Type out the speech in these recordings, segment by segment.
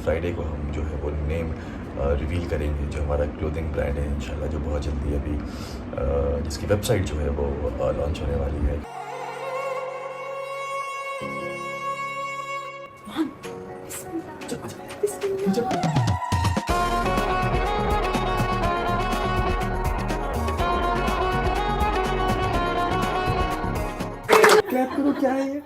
Friday को हम जो है वो नेम रिवील करेंगे, जो हमारा क्लोथिंग ब्रांड है इंशाल्लाह, जो बहुत जल्दी अभी जिसकी वेबसाइट जो है वो लॉन्च होने वाली है। क्या करो, क्या है ये?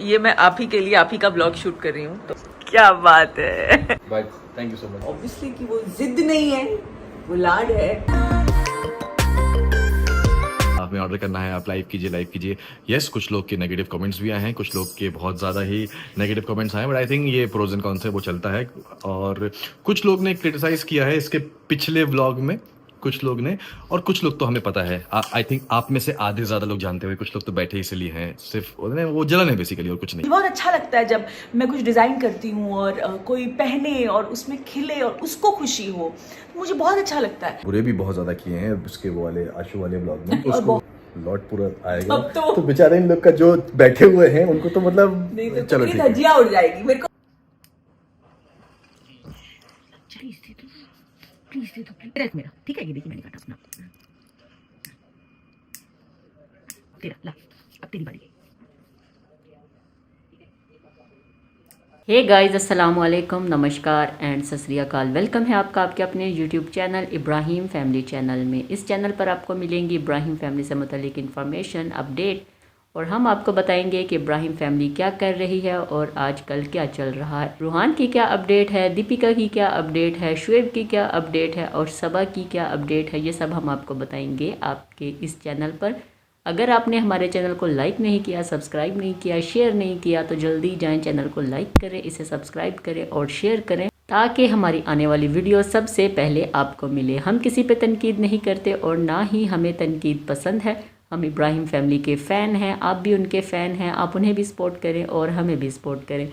ये मैं आप ही के लिए आप ही का ब्लॉग शूट कर रही हूँ, तो क्या बात है। Bye, thank you so much. Obviously कि वो जिद नहीं है, वो लाड है। आपने ऑर्डर करना है, आप लाइव कीजिए। यस, कुछ लोग के नेगेटिव कमेंट्स भी आए हैं, कुछ लोग के बहुत ज़्यादा ही नेगेटिव कमेंट्स आए, बट आई थिंक ये प्रोज एंड कॉन्स है, वो चलता है। और कुछ लोग ने क्रिटिसाइज़ किया है इसके पिछले व्लॉग में, कुछ लोग ने, और कुछ लोग तो हमें पता है। आई थिंक आप में से आधे ज़्यादा लोग जानते हुए, कुछ लोग तो बैठे इसलिए हैं, सिर्फ वो जलन है बेसिकली, और कुछ नहीं। बहुत अच्छा लगता है जब मैं कुछ डिज़ाइन करती हूँ और कोई पहने और उसमें खिले और उसको खुशी हो, मुझे बहुत अच्छा लगता है। बुरे भी बहुत ज़्यादा किए हैं उसके वो वाले आशु वाले ब्लॉग में, उसको लॉट पूरा आएगा। अब तो बेचारे इन लोग का जो बैठे हुए हैं उनको तो मतलब नहीं तो चलो ठीक है। धज्जियां उड़ जाएगी मेरे को। प्लीज दे दो ड्रेस मेरा, ठीक है? ये देखिए मैंने काटा अपना, तेरा ला, अब तेरी बारी। हे गाइस, अस्सलाम वालेकुम, नमस्कार एंड सत श्री अकाल। वेलकम है आपका आपके अपने YouTube channel Ibrahim family channel में। इस चैनल पर आपको मिलेंगी इब्राहिम फैमिली से मुतालिक इन्फॉर्मेशन, अपडेट, और हम आपको बताएंगे कि इब्राहिम फैमिली क्या कर रही है और आजकल क्या चल रहा है। रूहान की क्या अपडेट है, दीपिका की क्या अपडेट है, शुएब की क्या अपडेट है और सबा की क्या अपडेट है, ये सब हम आपको बताएंगे आपके इस चैनल पर। अगर आपने हमारे चैनल को लाइक नहीं किया, सब्सक्राइब नहीं किया, शेयर नहीं किया, तो जल्दी जाएं, चैनल को लाइक करें, इसे सब्सक्राइब करें और शेयर करें, ताकि हमारी आने वाली वीडियो सबसे पहले आपको मिले। हम किसी पे तनकीद नहीं करते और ना ही हमें तनकीद पसंद है। हम इब्राहिम फैमिली के फ़ैन हैं, आप भी उनके फ़ैन हैं, आप उन्हें भी सपोर्ट करें और हमें भी सपोर्ट करें।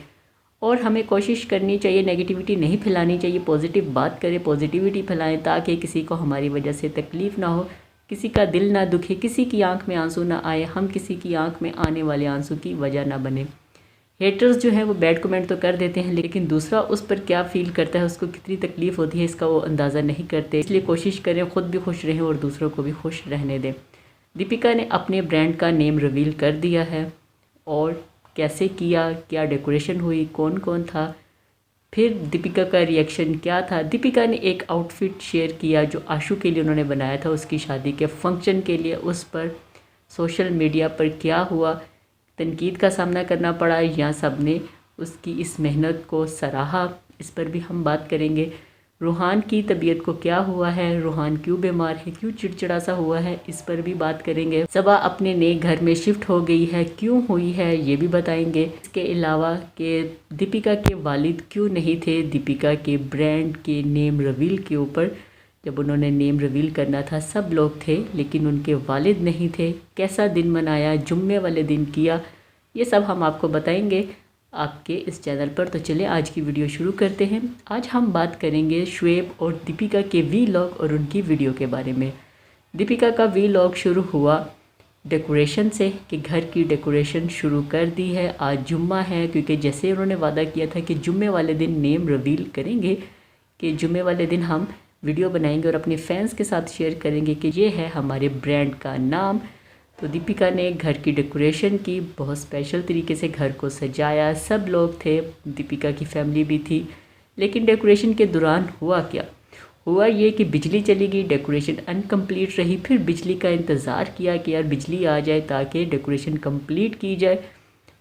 और हमें कोशिश करनी चाहिए, नेगेटिविटी नहीं फैलानी चाहिए, पॉजिटिव बात करें, पॉजिटिविटी फैलाएं, ताकि किसी को हमारी वजह से तकलीफ़ ना हो, किसी का दिल ना दुखे, किसी की आंख में आंसू ना आए, हम किसी की आंख में आने वाले आंसू की वजह ना बने। हेटर्स जो हैं वो बैड कमेंट तो कर देते हैं, लेकिन दूसरा उस पर क्या फ़ील करता है, उसको कितनी तकलीफ़ होती है, इसका वो अंदाज़ा नहीं करते। इसलिए कोशिश करें ख़ुद भी खुश रहें और दूसरों को भी खुश रहने दें। दीपिका ने अपने ब्रांड का नेम रिवील कर दिया है, और कैसे किया, क्या डेकोरेशन हुई, कौन कौन था, फिर दीपिका का रिएक्शन क्या था। दीपिका ने एक आउटफिट शेयर किया जो आशु के लिए उन्होंने बनाया था उसकी शादी के फंक्शन के लिए। उस पर सोशल मीडिया पर क्या हुआ, तनकीद का सामना करना पड़ा या सब ने उसकी इस मेहनत को सराहा, इस पर भी हम बात करेंगे। रूहान की तबीयत को क्या हुआ है, रूहान क्यों बीमार है, क्यों चिड़चिड़ा सा हुआ है, इस पर भी बात करेंगे। सबा अपने नए घर में शिफ्ट हो गई है, क्यों हुई है, ये भी बताएंगे। इसके अलावा कि दीपिका के वालिद क्यों नहीं थे दीपिका के ब्रांड के नेम रिवील के ऊपर। जब उन्होंने नेम रिवील करना था सब लोग थे, लेकिन उनके वालिद नहीं थे। कैसा दिन मनाया, जुम्मे वाले दिन किया, ये सब हम आपको बताएंगे आपके इस चैनल पर। तो चलिए आज की वीडियो शुरू करते हैं। आज हम बात करेंगे शुएब और दीपिका के वीलॉग और उनकी वीडियो के बारे में। दीपिका का वीलॉग शुरू हुआ डेकोरेशन से, कि घर की डेकोरेशन शुरू कर दी है। आज जुम्मा है, क्योंकि जैसे उन्होंने वादा किया था कि जुम्मे वाले दिन नेम रिवील करेंगे, कि जुम्मे वाले दिन हम वीडियो बनाएंगे और अपने फैंस के साथ शेयर करेंगे कि ये है हमारे ब्रांड का नाम। तो दीपिका ने घर की डेकोरेशन की, बहुत स्पेशल तरीके से घर को सजाया, सब लोग थे, दीपिका की फैमिली भी थी। लेकिन डेकोरेशन के दौरान हुआ क्या, हुआ ये कि बिजली चली गई, डेकोरेशन अनकम्प्लीट रही। फिर बिजली का इंतज़ार किया कि यार बिजली आ जाए ताकि डेकोरेशन कंप्लीट की जाए।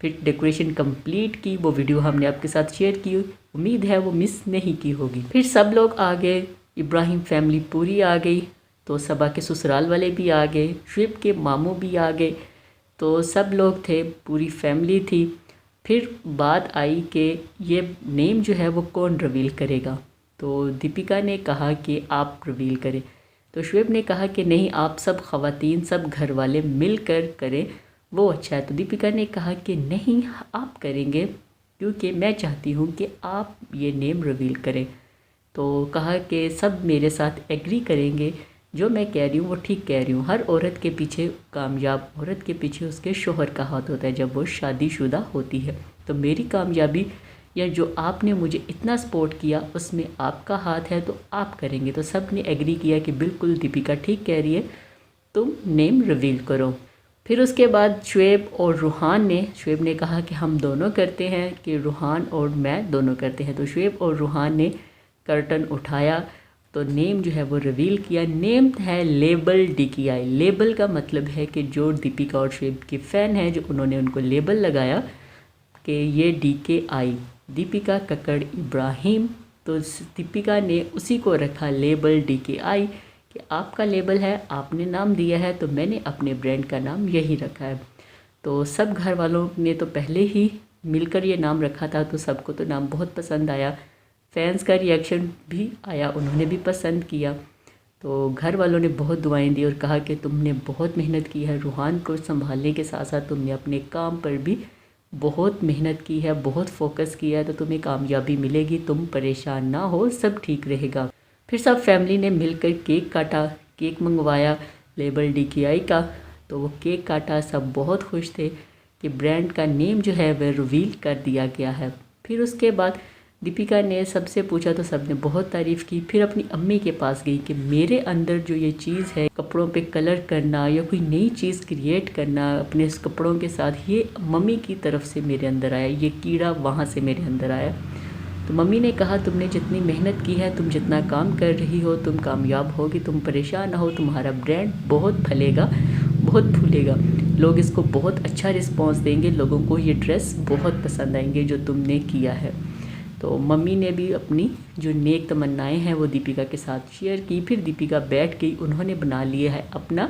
फिर डेकोरेशन कंप्लीट की, वो वीडियो हमने आपके साथ शेयर की, उम्मीद है वो मिस नहीं की होगी। फिर सब लोग आ गए, इब्राहिम फैमिली पूरी आ गई, तो सबा के ससुराल वाले भी आ गए, शुएब के मामू भी आ गए, तो सब लोग थे, पूरी फैमिली थी। फिर बात आई कि ये नेम जो है वो कौन रिवील करेगा। तो दीपिका ने कहा कि आप रिवील करें। तो शुएब ने कहा कि नहीं, आप सब ख़वातीन सब घर वाले मिल कर करें वो अच्छा है। तो दीपिका ने कहा कि नहीं, आप करेंगे क्योंकि मैं चाहती हूँ कि आप ये नेम रिवील करें। तो कहा कि सब मेरे साथ एग्री करेंगे, जो मैं कह रही हूँ वो ठीक कह रही हूँ। हर औरत के पीछे, कामयाब औरत के पीछे उसके शोहर का हाथ होता है जब वो शादीशुदा होती है। तो मेरी कामयाबी या जो आपने मुझे इतना सपोर्ट किया उसमें आपका हाथ है, तो आप करेंगे। तो सब ने एग्री किया कि बिल्कुल दीपिका ठीक कह रही है, तुम नेम रिवील करो। फिर उसके बाद शुएब और शुएब ने कहा कि हम दोनों करते हैं, कि रूहान और मैं दोनों करते हैं। तो शुएब और रूहान ने कर्टन उठाया तो नेम जो है वो रिवील किया। नेम है लेबल DKI। लेबल का मतलब है कि जो दीपिका और शुएब के फ़ैन हैं, जो उन्होंने उनको लेबल लगाया कि ये DKI, दीपिका कक्कड़ इब्राहिम। तो दीपिका ने उसी को रखा लेबल DKI कि आपका लेबल है, आपने नाम दिया है, तो मैंने अपने ब्रांड का नाम यही रखा है। तो सब घर वालों ने तो पहले ही मिलकर ये नाम रखा था, तो सबको तो नाम बहुत पसंद आया। फैंस का रिएक्शन भी आया, उन्होंने भी पसंद किया। तो घर वालों ने बहुत दुआएं दी और कहा कि तुमने बहुत मेहनत की है, रूहान को संभालने के साथ साथ तुमने अपने काम पर भी बहुत मेहनत की है, बहुत फोकस किया है, तो तुम्हें कामयाबी मिलेगी, तुम परेशान ना हो, सब ठीक रहेगा। फिर सब फैमिली ने मिलकर केक काटा, केक मंगवाया लेबल DKI का। तो वो केक काटा, सब बहुत खुश थे कि ब्रांड का नेम जो है वह रिवील कर दिया गया है। फिर उसके बाद दीपिका ने सबसे पूछा तो सब ने बहुत तारीफ़ की। फिर अपनी अम्मी के पास गई कि मेरे अंदर जो ये चीज़ है, कपड़ों पे कलर करना या कोई नई चीज़ क्रिएट करना अपने इस कपड़ों के साथ, ये मम्मी की तरफ से मेरे अंदर आया, ये कीड़ा वहाँ से मेरे अंदर आया। तो मम्मी ने कहा तुमने जितनी मेहनत की है, तुम जितना काम कर रही हो, तुम कामयाब होगी, तुम परेशान ना हो, तुम्हारा ब्रांड बहुत फलेगा, बहुत फूलेगा, लोग इसको बहुत अच्छा रिस्पॉन्स देंगे, लोगों को ये ड्रेस बहुत पसंद आएंगे जो तुमने किया है। तो मम्मी ने भी अपनी जो नेक तमन्नाएं हैं वो दीपिका के साथ शेयर की। फिर दीपिका बैठ गई, उन्होंने बना लिया है अपना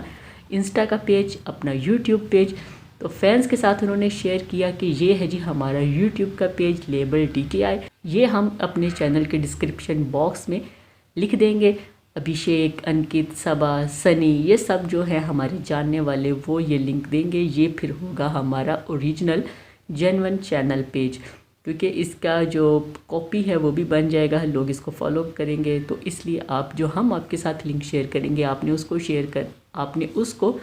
इंस्टा का पेज, अपना यूट्यूब पेज। तो फैंस के साथ उन्होंने शेयर किया कि ये है जी हमारा यूट्यूब का पेज लेबल DKI, ये हम अपने चैनल के डिस्क्रिप्शन बॉक्स में लिख देंगे। अभिषेक, अंकित, सबा, सनी, ये सब जो है हमारे जानने वाले, वो ये लिंक देंगे। ये फिर होगा हमारा ओरिजिनल जेन्युइन चैनल पेज, क्योंकि इसका जो कॉपी है वो भी बन जाएगा, लोग इसको फॉलो करेंगे। तो इसलिए आप जो हम आपके साथ लिंक शेयर करेंगे, आपने उसको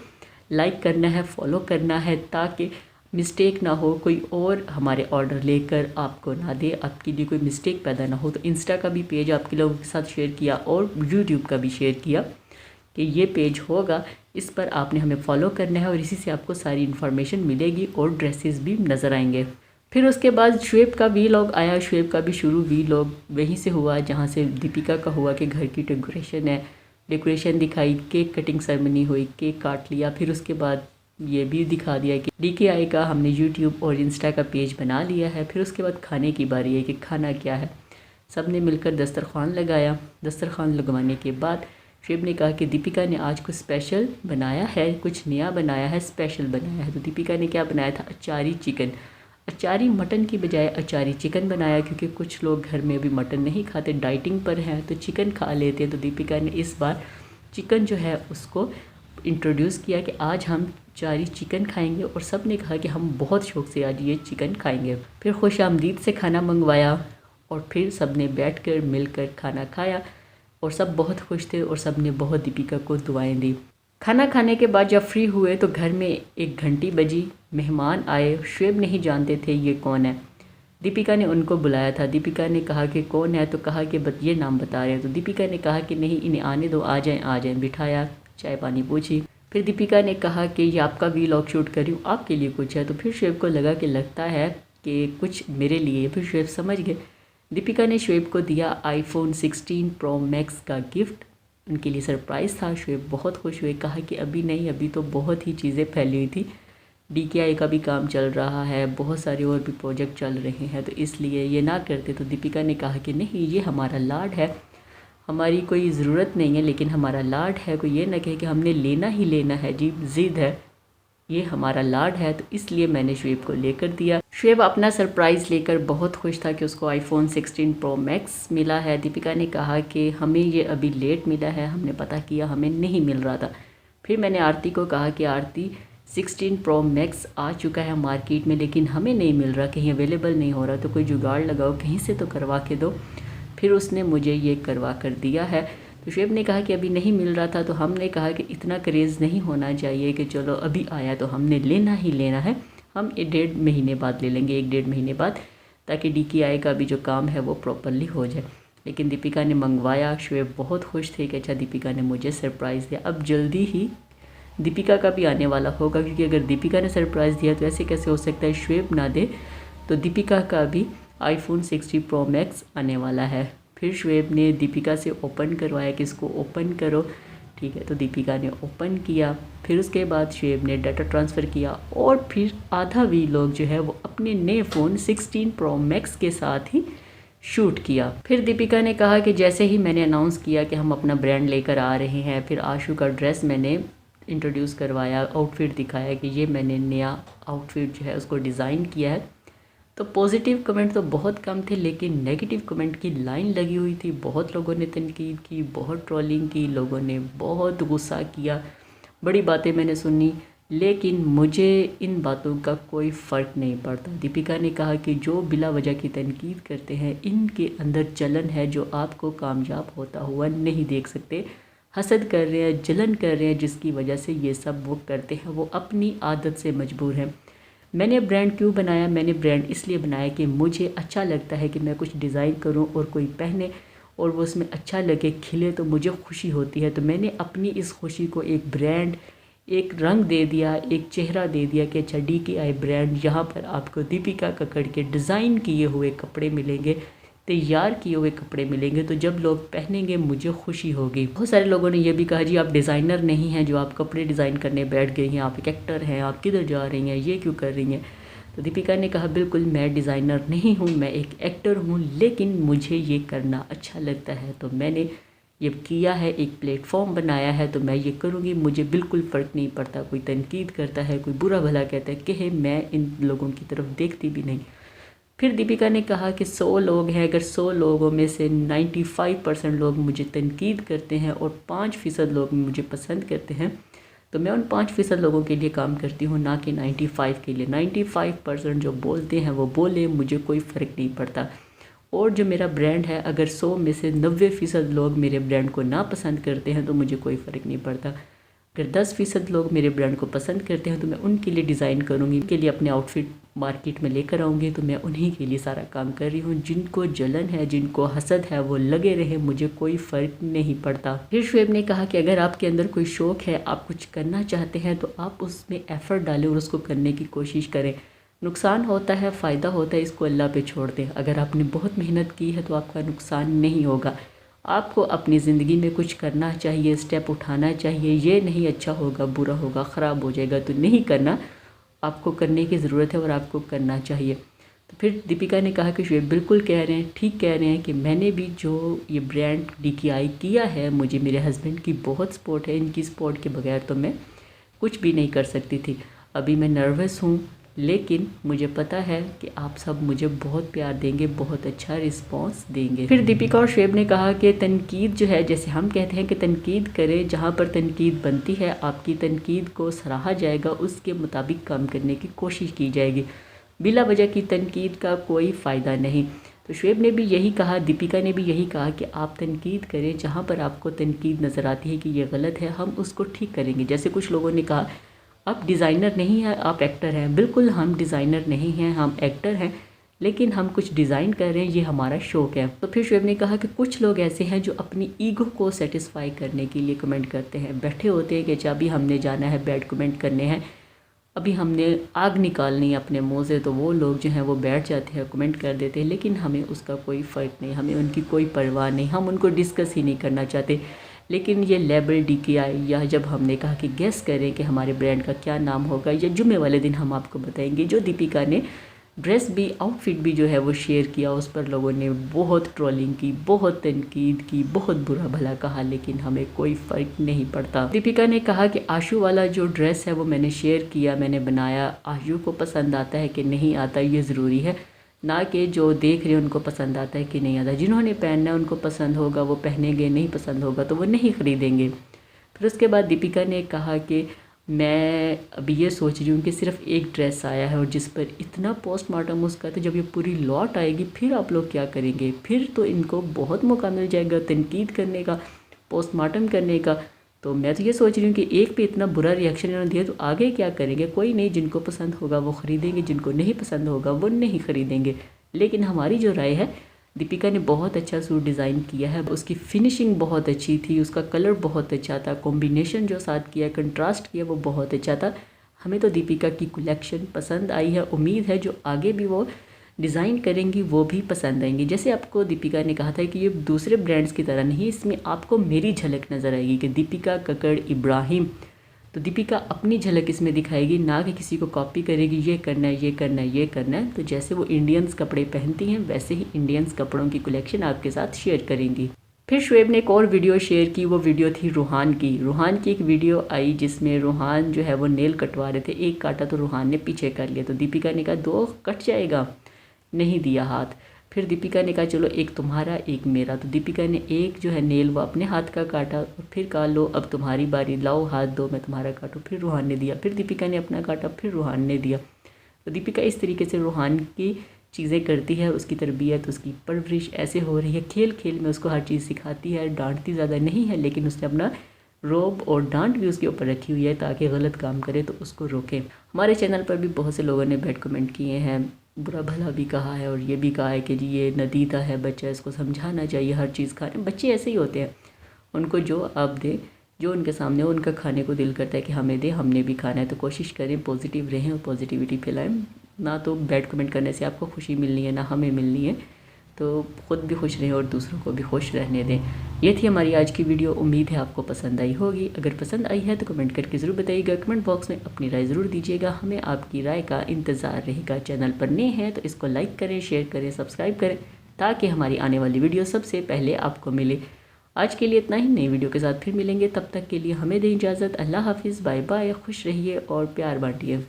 लाइक करना है, फॉलो करना है, ताकि मिस्टेक ना हो, कोई और हमारे ऑर्डर लेकर आपको ना दे, आपके लिए कोई मिस्टेक पैदा ना हो। तो इंस्टा का भी पेज आपके लोगों के साथ शेयर किया और यूट्यूब का भी शेयर किया कि ये पेज होगा, इस पर आपने हमें फॉलो करना है और इसी से आपको सारी इन्फॉर्मेशन मिलेगी और ड्रेसेस भी नज़र आएंगे। फिर उसके बाद शुएब का वीलॉग आया। शुएब का भी शुरू वीलॉग वहीं से हुआ जहाँ से दीपिका का हुआ कि घर की डेकोरेशन है, डेकोरेशन दिखाई, केक कटिंग सेरेमनी हुई, केक काट लिया। फिर उसके बाद ये भी दिखा दिया कि DKI का हमने यूट्यूब और इंस्टा का पेज बना लिया है। फिर उसके बाद खाने की बारी है कि खाना क्या है। सब ने मिलकर दस्तरखान लगाया। दस्तरखान लगवाने के बाद शुएब ने कहा कि दीपिका ने आज कुछ स्पेशल बनाया है, कुछ नया बनाया है, स्पेशल बनाया है। तो दीपिका ने क्या बनाया था? अचारी चिकन। अचारी मटन की बजाय अचारी चिकन बनाया, क्योंकि कुछ लोग घर में भी मटन नहीं खाते, डाइटिंग पर हैं, तो चिकन खा लेते हैं। तो दीपिका ने इस बार चिकन जो है उसको इंट्रोड्यूस किया कि आज हम अचारी चिकन खाएंगे, और सब ने कहा कि हम बहुत शौक़ से आज ये चिकन खाएंगे। फिर खुशामदीद से खाना मंगवाया और फिर सब ने बैठ कर मिलकर खाना खाया और सब बहुत खुश थे और सब ने बहुत दीपिका को दुआएं दी। खाना खाने के बाद जब फ्री हुए तो घर में एक घंटी बजी, मेहमान आए। शुएब नहीं जानते थे ये कौन है। दीपिका ने उनको बुलाया था। दीपिका ने कहा कि कौन है, तो कहा कि ये नाम बता रहे हैं। तो दीपिका ने कहा कि नहीं, इन्हें आने दो, आ जाएं। बिठाया, चाय पानी पूछी। फिर दीपिका ने कहा कि ये आपका वीलॉग शूट कर रही हूँ, आपके लिए कुछ है। तो फिर शुएब को लगा कि लगता है कि कुछ मेरे लिए। फिर शुएब समझ गए। दीपिका ने शुएब को दिया iPhone 16 Pro Max का गिफ्ट, उनके लिए सरप्राइज़ था। शुएब बहुत खुश हुए, कहा कि अभी नहीं, अभी तो बहुत ही चीज़ें फैली हुई थी, DKI का भी काम चल रहा है, बहुत सारे और भी प्रोजेक्ट चल रहे हैं, तो इसलिए ये ना करते। तो दीपिका ने कहा कि नहीं, ये हमारा लाड है, हमारी कोई ज़रूरत नहीं है, लेकिन हमारा लाड है, कोई ये ना कहे कि हमने लेना ही लेना है, जी ज़िद है। ये हमारा लाड है, तो इसलिए मैंने शुएब को लेकर दिया। शुएब अपना सरप्राइज़ लेकर बहुत खुश था कि उसको iPhone 16 Pro Max मिला है। दीपिका ने कहा कि हमें ये अभी लेट मिला है, हमने पता किया हमें नहीं मिल रहा था। फिर मैंने आरती को कहा कि आरती 16 Pro Max आ चुका है मार्केट में, लेकिन हमें नहीं मिल रहा, कहीं अवेलेबल नहीं हो रहा, तो कोई जुगाड़ लगाओ, कहीं से तो करवा के दो। फिर उसने मुझे ये करवा कर दिया है। तो शुएब ने कहा कि अभी नहीं मिल रहा था, तो हमने कहा कि इतना क्रेज़ नहीं होना चाहिए कि चलो अभी आया तो हमने लेना ही लेना है, हम 1.5 महीने बाद ले लेंगे, 1.5 महीने बाद, ताकि DKI का भी जो काम है वो प्रॉपरली हो जाए। लेकिन दीपिका ने मंगवाया। शुएब बहुत खुश थे कि अच्छा दीपिका ने मुझे सरप्राइज़ दिया। अब जल्दी ही दीपिका का भी आने वाला होगा, क्योंकि अगर दीपिका ने सरप्राइज़ दिया तो ऐसे कैसे हो सकता है शुएब ना दे। तो दीपिका का भी iPhone 60 Pro Max आने वाला है। फिर शुएब ने दीपिका से ओपन करवाया कि इसको ओपन करो, ठीक है। तो दीपिका ने ओपन किया। फिर उसके बाद शुएब ने डाटा ट्रांसफ़र किया और फिर आधा वीलॉग जो है वो अपने नए फ़ोन 16 Pro Max के साथ ही शूट किया। फिर दीपिका ने कहा कि जैसे ही मैंने अनाउंस किया कि हम अपना ब्रांड लेकर आ रहे हैं, फिर आशु का ड्रेस मैंने इंट्रोड्यूस करवाया, आउटफिट दिखाया कि ये मैंने नया आउटफिट जो है उसको डिज़ाइन किया है। तो पॉजिटिव कमेंट तो बहुत कम थे, लेकिन नेगेटिव कमेंट की लाइन लगी हुई थी। बहुत लोगों ने तनकीद की, बहुत ट्रोलिंग की, लोगों ने बहुत गुस्सा किया, बड़ी बातें मैंने सुनी, लेकिन मुझे इन बातों का कोई फ़र्क नहीं पड़ता। दीपिका ने कहा कि जो बिला वजह की तनकीद करते हैं, इनके अंदर जलन है जो आपको कामयाब होता हुआ नहीं देख सकते। हसद कर रहे हैं, जलन कर रहे हैं, जिसकी वजह से ये सब वो करते हैं, वो अपनी आदत से मजबूर हैं। मैंने ब्रांड क्यों बनाया? मैंने ब्रांड इसलिए बनाया कि मुझे अच्छा लगता है कि मैं कुछ डिज़ाइन करूं और कोई पहने और वो उसमें अच्छा लगे, खिले, तो मुझे खुशी होती है। तो मैंने अपनी इस खुशी को एक ब्रांड, एक रंग दे दिया, एक चेहरा दे दिया कि अच्छा DKI ब्रांड, यहाँ पर आपको दीपिका कक्कड़ के डिज़ाइन किए हुए कपड़े मिलेंगे, तैयार किए हुए कपड़े मिलेंगे। तो जब लोग पहनेंगे मुझे खुशी होगी। बहुत सारे लोगों ने यह भी कहा जी आप डिज़ाइनर नहीं हैं जो आप कपड़े डिज़ाइन करने बैठ गई हैं, आप एक एक्टर हैं, आप किधर जा रही हैं, ये क्यों कर रही हैं? तो दीपिका ने कहा बिल्कुल मैं डिज़ाइनर नहीं हूँ, मैं एक एक्टर हूँ, लेकिन मुझे ये करना अच्छा लगता है, तो मैंने ये किया है, एक प्लेटफॉर्म बनाया है, तो मैं ये करूँगी। मुझे बिल्कुल फ़र्क नहीं पड़ता कोई तनकीद करता है, कोई बुरा भला कहता है कि मैं इन लोगों की तरफ देखती भी नहीं। फिर दीपिका ने कहा कि 100 लोग हैं, अगर 100 लोगों में से 95% लोग मुझे तनकीद करते हैं और 5% लोग मुझे पसंद करते हैं, तो मैं उन 5% लोगों के लिए काम करती हूँ, ना कि 95 के लिए। 95% जो बोलते हैं वो बोले, मुझे कोई फ़र्क नहीं पड़ता। और जो मेरा ब्रांड है, अगर 100 में से 90% लोग मेरे ब्रांड को ना पसंद करते हैं तो मुझे कोई फ़र्क नहीं पड़ता। अगर 10% लोग मेरे ब्रांड को पसंद करते हैं तो मैं उनके लिए डिज़ाइन करूँगी, उनके लिए अपने आउटफिट मार्केट में लेकर आऊँगी, तो मैं उन्हीं के लिए सारा काम कर रही हूँ। जिनको जलन है, जिनको हसद है, वो लगे रहे, मुझे कोई फ़र्क नहीं पड़ता। फिर शुएब ने कहा कि अगर आपके अंदर कोई शौक़ है, आप कुछ करना चाहते हैं, तो आप उसमें एफ़र्ट डालें और उसको करने की कोशिश करें। नुकसान होता है, फ़ायदा होता है, इसको अल्लाह पे छोड़ दें। अगर आपने बहुत मेहनत की है तो आपका नुकसान नहीं होगा। आपको अपनी ज़िंदगी में कुछ करना चाहिए, स्टेप उठाना चाहिए। ये नहीं अच्छा होगा, बुरा होगा, ख़राब हो जाएगा, तो नहीं करना। आपको करने की ज़रूरत है और आपको करना चाहिए। तो फिर दीपिका ने कहा कि शुएब बिल्कुल कह रहे हैं, ठीक कह रहे हैं कि मैंने भी जो ये ब्रांड DKI किया है, मुझे मेरे हस्बैंड की बहुत सपोर्ट है, इनकी सपोर्ट के बगैर तो मैं कुछ भी नहीं कर सकती थी। अभी मैं नर्वस हूँ, लेकिन मुझे पता है कि आप सब मुझे बहुत प्यार देंगे, बहुत अच्छा रिस्पांस देंगे। फिर दीपिका और शुएब ने कहा कि तनकीद जो है, जैसे हम कहते हैं कि तनकीद करें, जहाँ पर तनकीद बनती है आपकी तनकीद को सराहा जाएगा, उसके मुताबिक काम करने की कोशिश की जाएगी। बिला वजह की तनकीद का कोई फ़ायदा नहीं। तो शुएब ने भी यही कहा, दीपिका ने भी यही कहा कि आप तनकीद करें, जहाँ पर आपको तनकीद नज़र आती है कि ये गलत है, हम उसको ठीक करेंगे। जैसे कुछ लोगों ने कहा आप डिज़ाइनर नहीं हैं, आप एक्टर हैं। बिल्कुल हम डिज़ाइनर नहीं हैं, हम एक्टर हैं, लेकिन हम कुछ डिज़ाइन कर रहे हैं, ये हमारा शौक़ है। तो फिर शुएब ने कहा कि कुछ लोग ऐसे हैं जो अपनी ईगो को सेटिस्फाई करने के लिए कमेंट करते हैं, बैठे होते हैं कि अच्छा अभी हमने जाना है, बैड कमेंट करने हैं, अभी हमने आग निकालनी है अपने मुँह से, तो वो लोग जो हैं वो बैठ जाते हैं, कमेंट कर देते हैं, लेकिन हमें उसका कोई फ़र्क नहीं, हमें उनकी कोई परवाह नहीं, हम उनको डिस्कस ही नहीं करना चाहते। लेकिन ये लेबल DKI, या जब हमने कहा कि गेस करें कि हमारे ब्रांड का क्या नाम होगा, या जुम्मे वाले दिन हम आपको बताएंगे। जो दीपिका ने ड्रेस भी, आउटफिट भी जो है वो शेयर किया। उस पर लोगों ने बहुत ट्रोलिंग की, बहुत तनकीद की, बहुत बुरा भला कहा, लेकिन हमें कोई फ़र्क नहीं पड़ता। दीपिका ने कहा कि आशु वाला जो ड्रेस है वो मैंने शेयर किया, मैंने बनाया, आशु को पसंद आता है कि नहीं आता ये ज़रूरी है, ना कि जो देख रहे हैं उनको पसंद आता है कि नहीं आता। जिन्होंने पहनना है उनको पसंद होगा वो पहनेंगे, नहीं पसंद होगा तो वो नहीं ख़रीदेंगे। फिर उसके बाद दीपिका ने कहा कि मैं अभी ये सोच रही हूँ कि सिर्फ एक ड्रेस आया है और जिस पर इतना पोस्टमार्टम उसका, तो जब ये पूरी लॉट आएगी फिर आप लोग क्या करेंगे? फिर तो इनको बहुत मौका मिल जाएगा तनकीद करने का, पोस्टमार्टम करने का। तो मैं तो ये सोच रही हूँ कि एक पे इतना बुरा रिएक्शन इन्होंने दिया तो आगे क्या करेंगे? कोई नहीं, जिनको पसंद होगा वो ख़रीदेंगे, जिनको नहीं पसंद होगा वो नहीं ख़रीदेंगे। लेकिन हमारी जो राय है, दीपिका ने बहुत अच्छा सूट डिज़ाइन किया है, उसकी फिनिशिंग बहुत अच्छी थी, उसका कलर बहुत अच्छा था, कॉम्बिनेशन जो साथ किया, कंट्रास्ट किया वो बहुत अच्छा था। हमें तो दीपिका की कलेक्शन पसंद आई है, उम्मीद है जो आगे भी वो डिज़ाइन करेंगी वो भी पसंद आएंगी। जैसे आपको दीपिका ने कहा था कि ये दूसरे ब्रांड्स की तरह नहीं, इसमें आपको मेरी झलक नज़र आएगी कि दीपिका कक्कड़ इब्राहिम, तो दीपिका अपनी झलक इसमें दिखाएगी, ना कि किसी को कॉपी करेगी, ये करना है, ये करना है, ये करना है। तो जैसे वो इंडियंस कपड़े पहनती हैं वैसे ही इंडियंस कपड़ों की कलेक्शन आपके साथ शेयर करेंगी। फिर शुएब ने एक और वीडियो शेयर की, वो वीडियो थी रूहान की। रूहान की एक वीडियो आई जिसमें रूहान जो है वो नेल कटवा रहे थे, एक काटा तो रूहान ने पीछे कर लिया, तो दीपिका ने कहा 2 कट जाएगा, नहीं दिया हाथ। फिर दीपिका ने कहा चलो एक तुम्हारा एक मेरा, तो दीपिका ने एक जो है नेल वो अपने हाथ का काटा और फिर कहा लो अब तुम्हारी बारी, लाओ हाथ दो मैं तुम्हारा काटूँ। फिर रूहान ने दिया, फिर दीपिका ने अपना काटा, फिर रूहान ने दिया। तो दीपिका इस तरीके से रूहान की चीज़ें करती है, उसकी तरबियत, उसकी परवरिश ऐसे हो रही है, खेल खेल में उसको हर चीज़ सिखाती है, डांटती ज़्यादा नहीं है, लेकिन उसने अपना रोब और डांट भी उसके ऊपर रखी हुई है ताकि गलत काम करे तो उसको रोके। हमारे चैनल पर भी बहुत से लोगों ने बैड कमेंट किए हैं, बुरा भला भी कहा है और ये भी कहा है कि जी ये नदीता है बच्चा, इसको समझाना चाहिए, हर चीज़ खाने, बच्चे ऐसे ही होते हैं, उनको जो आप दें, जो उनके सामने हो उनका खाने को दिल करता है कि हमें दे, हमने भी खाना है। तो कोशिश करें पॉजिटिव रहें और पॉजिटिविटी फैलाएं, ना तो बैड कमेंट करने से आपको खुशी मिलनी है ना हमें मिलनी है। तो ख़ुद भी खुश रहें और दूसरों को भी खुश रहने दें। ये थी हमारी आज की वीडियो, उम्मीद है आपको पसंद आई होगी। अगर पसंद आई है तो कमेंट करके ज़रूर बताइएगा, कमेंट बॉक्स में अपनी राय ज़रूर दीजिएगा, हमें आपकी राय का इंतज़ार रहेगा। चैनल पर नए हैं तो इसको लाइक करें, शेयर करें, सब्सक्राइब करें ताकि हमारी आने वाली वीडियो सबसे पहले आपको मिले। आज के लिए इतना ही, नई वीडियो के साथ फिर मिलेंगे, तब तक के लिए हमें दें इजाज़त। अल्लाह हाफिज़, बाय बाय, खुश रहिए और प्यार बांटिए।